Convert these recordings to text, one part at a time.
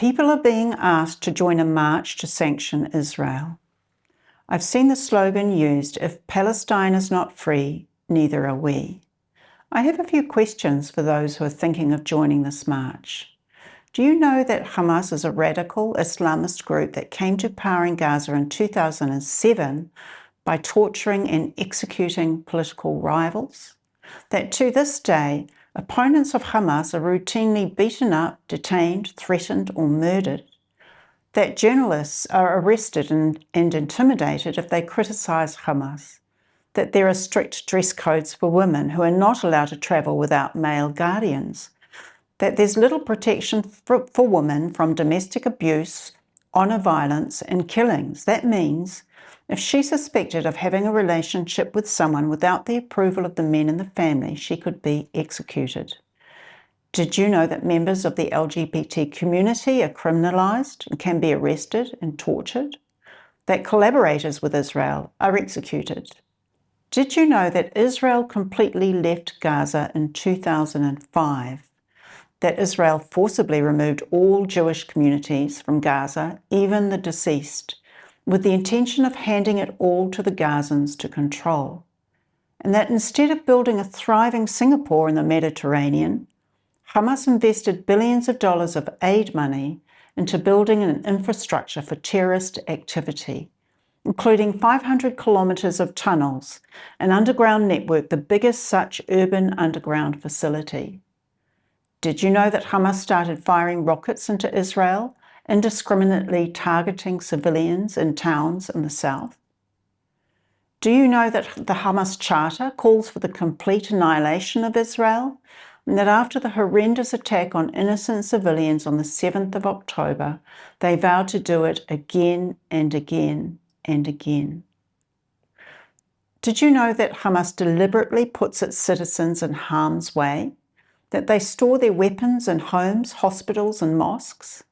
People are being asked to join a march to sanction Israel. I've seen the slogan used, "If Palestine is not free, neither are we." I have a few questions for those who are thinking of joining this march. Do you know that Hamas is a radical Islamist group that came to power in Gaza in 2007 by torturing and executing political rivals? That to this day, opponents of Hamas are routinely beaten up, detained, threatened, or murdered. That journalists are arrested and intimidated if they criticise Hamas. That there are strict dress codes for women who are not allowed to travel without male guardians. That there's little protection for women from domestic abuse, honour violence, and killings. That means if she's suspected of having a relationship with someone without the approval of the men in the family, she could be executed. Did you know that members of the LGBT community are criminalised and can be arrested and tortured? That collaborators with Israel are executed? Did you know that Israel completely left Gaza in 2005? That Israel forcibly removed all Jewish communities from Gaza, even the deceased, with the intention of handing it all to the Gazans to control? And that instead of building a thriving Singapore in the Mediterranean, Hamas invested billions of dollars of aid money into building an infrastructure for terrorist activity, including 500 kilometres of tunnels, an underground network, the biggest such urban underground facility. Did you know that Hamas started firing rockets into Israel, indiscriminately targeting civilians in towns in the south? Do you know that the Hamas Charter calls for the complete annihilation of Israel, and that after the horrendous attack on innocent civilians on the 7th of October, they vowed to do it again and again and again? Did you know that Hamas deliberately puts its citizens in harm's way? That they store their weapons in homes, hospitals, and mosques?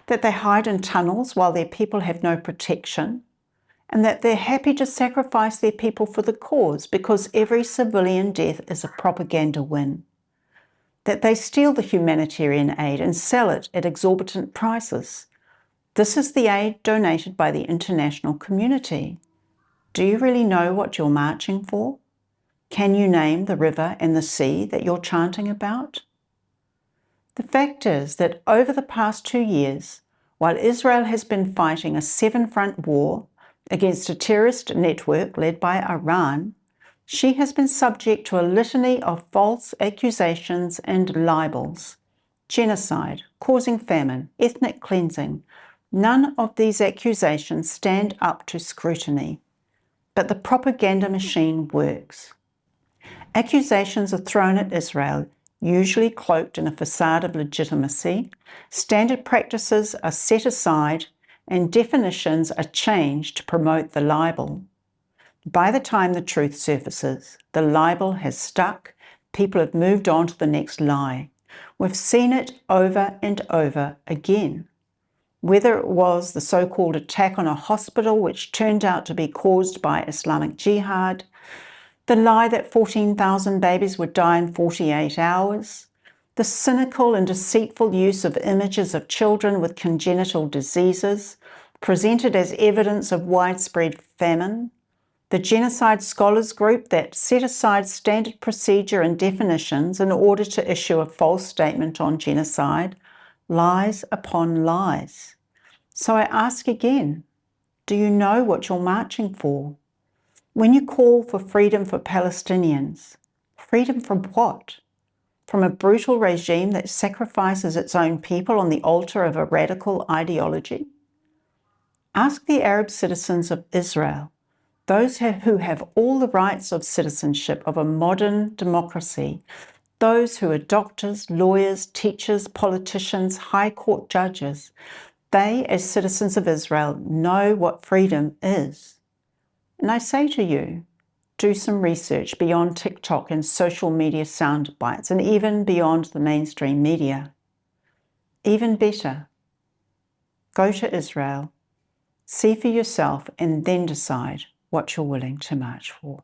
That they hide in tunnels while their people have no protection? And that they're happy to sacrifice their people for the cause because every civilian death is a propaganda win? That they steal the humanitarian aid and sell it at exorbitant prices? This is the aid donated by the international community. Do you really know what you're marching for? Can you name the river and the sea that you're chanting about? The fact is that over the past 2 years, while Israel has been fighting a 7-front war against a terrorist network led by Iran, she has been subject to a litany of false accusations and libels: genocide, causing famine, ethnic cleansing. None of these accusations stand up to scrutiny, but the propaganda machine works. Accusations are thrown at Israel, usually cloaked in a facade of legitimacy. Standard practices are set aside and definitions are changed to promote the libel. By the time the truth surfaces, the libel has stuck. People have moved on to the next lie. We've seen it over and over again. Whether it was the so-called attack on a hospital, which turned out to be caused by Islamic Jihad, the lie that 14,000 babies would die in 48 hours, the cynical and deceitful use of images of children with congenital diseases presented as evidence of widespread famine, the genocide scholars group that set aside standard procedure and definitions in order to issue a false statement on genocide, lies upon lies. So I ask again, do you know what you're marching for? When you call for freedom for Palestinians, freedom from what? From a brutal regime that sacrifices its own people on the altar of a radical ideology? Ask the Arab citizens of Israel, those who have all the rights of citizenship of a modern democracy, those who are doctors, lawyers, teachers, politicians, high court judges. They, as citizens of Israel, know what freedom is. And I say to you, do some research beyond TikTok and social media sound bites, and even beyond the mainstream media. Even better, go to Israel, see for yourself, and then decide what you're willing to march for.